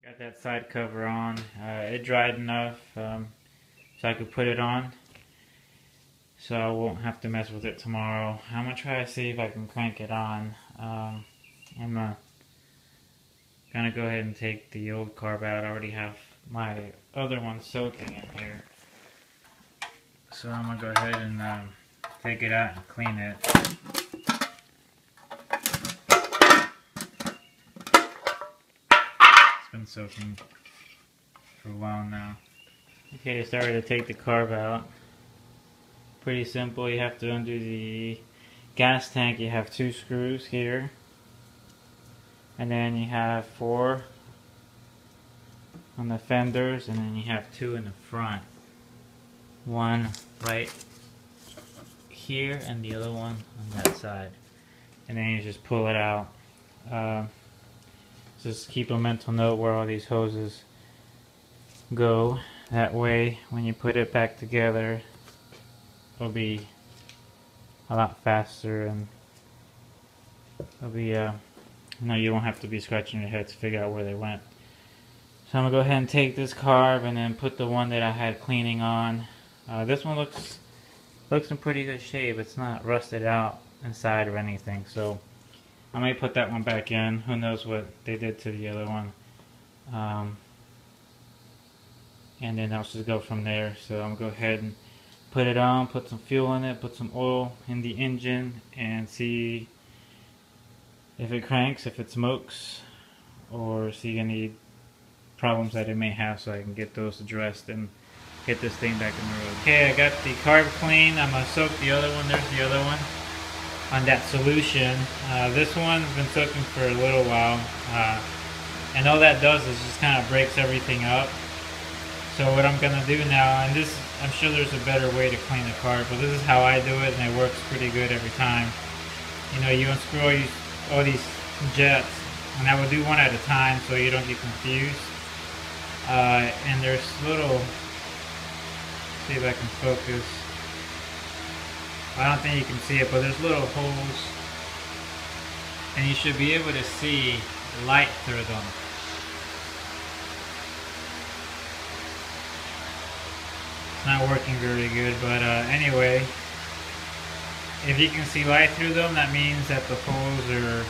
Got that side cover on. It dried enough so I could put it on, so I won't have to mess with it tomorrow. I'm gonna try to see if I can crank it on. I'm gonna go ahead and take the old carb out. I already have my other one soaking in here, so I'm gonna go ahead and take it out and clean it. Been soaking for a while now. Okay, started to take the carb out. Pretty simple. You have to undo the gas tank. You have 2 screws here, and then you have 4 on the fenders, and then you have 2 in the front. One right here and the other one on that side, and then you just pull it out. Just keep a mental note where all these hoses go. That way, when you put it back together, it'll be a lot faster, and it'll be, you don't have to be scratching your head to figure out where they went. So I'm gonna go ahead and take this carb and then put the one that I had cleaning on. This one looks in pretty good shape. It's not rusted out inside or anything, so I may put that one back in. Who knows what they did to the other one. And then I'll just go from there. So I'm going to go ahead and put it on, put some fuel in it, put some oil in the engine, and see if it cranks, if it smokes, or see any problems that it may have, so I can get those addressed and get this thing back in the road. Okay, I got the carb clean. I'm going to soak the other one. There's the other one on that solution. This one's been soaking for a little while, and all that does is just kind of breaks everything up. So what I'm gonna do now, and this, I'm sure there's a better way to clean the carb, but this is how I do it, and it works pretty good every time. You know, you unscrew all these jets, and I will do one at a time so you don't get confused. And there's little, see if I can focus. I don't think you can see it, but there's little holes, and you should be able to see light through them. It's not working very good, but anyway, if you can see light through them, that means that the holes are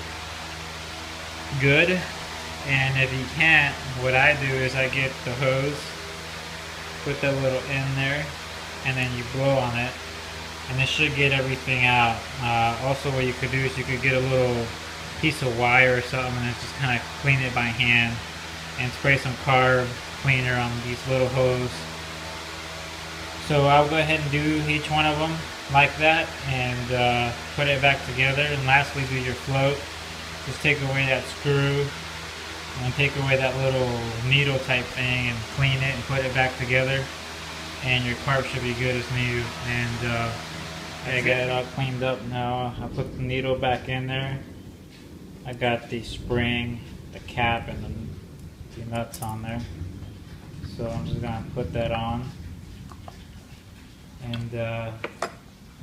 good. And if you can't, what I do is I get the hose, put that little end there, and then you blow on it, and it should get everything out. Also, what you could do is you could get a little piece of wire or something and just kind of clean it by hand and spray some carb cleaner on these little hose. So I'll go ahead and do each one of them like that, and put it back together. And lastly, do your float. Just take away that screw and take away that little needle type thing and clean it and put it back together, and your carb should be good as new. And I got it all cleaned up now. I put the needle back in there. I got the spring, the cap, and the nuts on there. So I'm just gonna put that on. And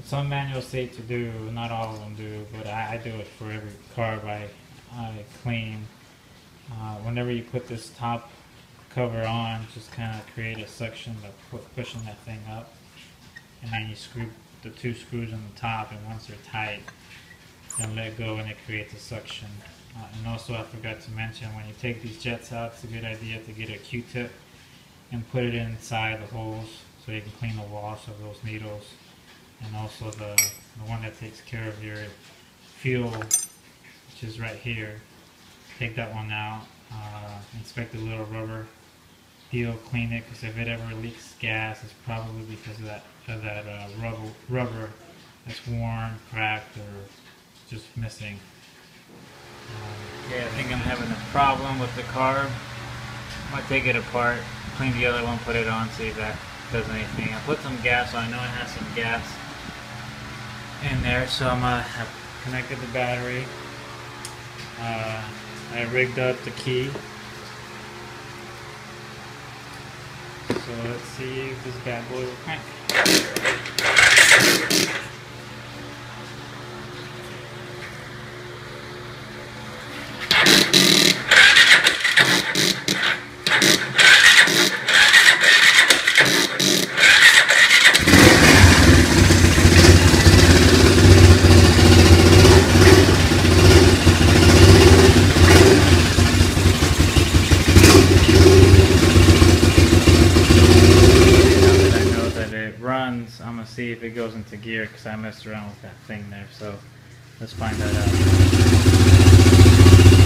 some manuals say to do, not all of them do, but I do it for every carb I clean. Whenever you put this top cover on, just kind of create a suction by pushing that thing up, and then you screw the 2 screws on the top, and once they're tight, then let go and it creates a suction. And also, I forgot to mention, when you take these jets out, it's a good idea to get a Q-tip and put it inside the holes so you can clean the wash of those needles. And also the one that takes care of your fuel, which is right here. Take that one out, inspect the little rubber heel, clean it, because if it ever leaks gas, it's probably because of that rubber that's worn, cracked, or just missing. Yeah, I think I'm having a problem with the carb. I'm going to take it apart, clean the other one, put it on, see if that does anything. I put some gas on. I know it has some gas in there, so I've connected the battery. I rigged up the key. So let's see if this bad boy will crank. see if it goes into gear because I messed around with that thing there. So let's find that out.